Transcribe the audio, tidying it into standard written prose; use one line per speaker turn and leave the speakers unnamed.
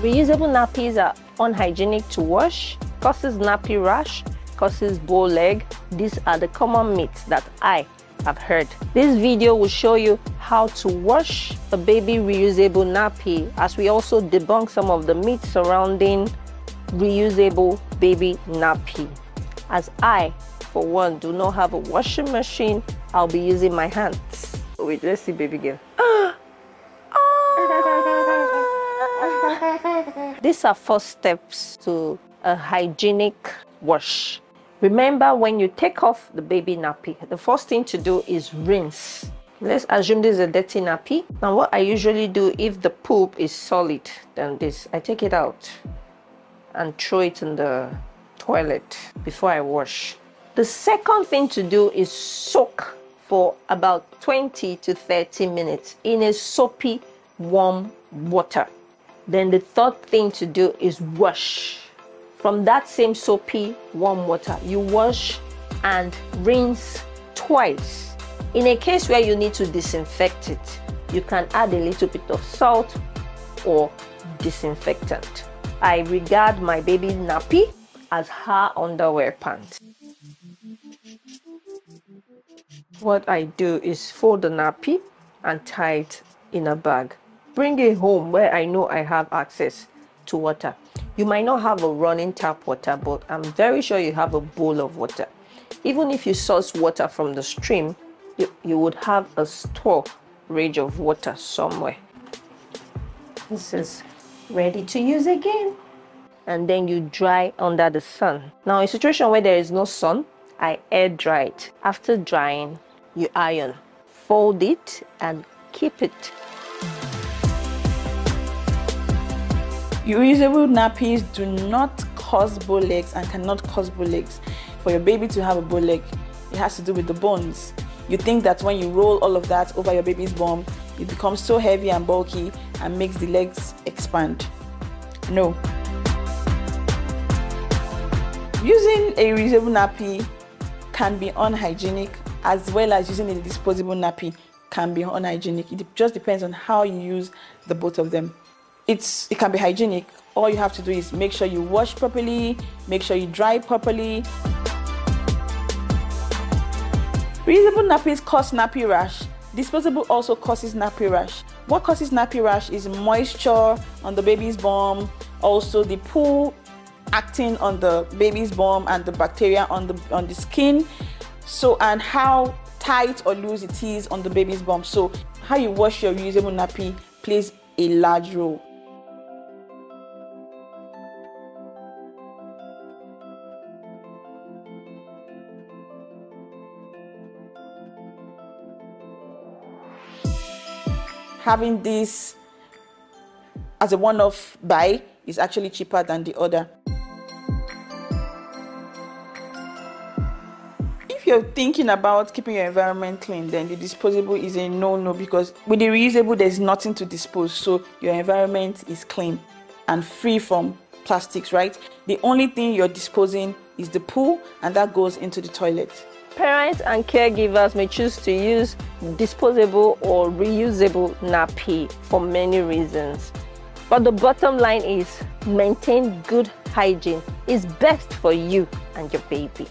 Reusable nappies are unhygienic to wash, causes nappy rash, causes bow leg. These are the common myths that I have heard. This video will show you how to wash a baby reusable nappy, as we also debunk some of the myths surrounding reusable baby nappy. As I, for one, do not have a washing machine, I'll be using my hands. Wait, let's see baby girl. These are first steps to a hygienic wash. Remember, when you take off the baby nappy, the first thing to do is rinse. Let's assume this is a dirty nappy. Now what I usually do, if the poop is solid than this, I take it out and throw it in the toilet before I wash. The second thing to do is soak for about 20 to 30 minutes in a soapy, warm water. Then the third thing to do is wash. From that same soapy, warm water, you wash and rinse twice. In a case where you need to disinfect it, you can add a little bit of salt or disinfectant. I regard my baby nappy as her underwear pants. What I do is fold the nappy and tie it in a bag. Bring it home where I know I have access to water. You might not have a running tap water, but I'm very sure you have a bowl of water. Even if you source water from the stream, you would have a storage of water somewhere. This is ready to use again. And then you dry under the sun. Now, in a situation where there is no sun, I air dry it. After drying, you iron. Fold it and keep it.
Reusable nappies do not cause bow legs and cannot cause bow legs. For your baby to have a bow leg, it has to do with the bones. You think that when you roll all of that over your baby's bum, it becomes so heavy and bulky and makes the legs expand. No. Using a reusable nappy can be unhygienic, as well as using a disposable nappy can be unhygienic. It just depends on how you use the both of them. It can be hygienic. All you have to do is make sure you wash properly, make sure you dry properly. Reusable nappies cause nappy rash. Disposable also causes nappy rash. What causes nappy rash is moisture on the baby's bum, also the poo acting on the baby's bum and the bacteria on the skin. So, and how tight or loose it is on the baby's bum. So how you wash your reusable nappy plays a large role. Having this as a one-off buy is actually cheaper than the other. If you're thinking about keeping your environment clean, then the disposable is a no-no, because with the reusable, there's nothing to dispose, so your environment is clean and free from plastics, right? The only thing you're disposing is the poo, and that goes into the toilet.
Parents and caregivers may choose to use disposable or reusable nappy for many reasons. But the bottom line is maintain good hygiene is best for you and your baby.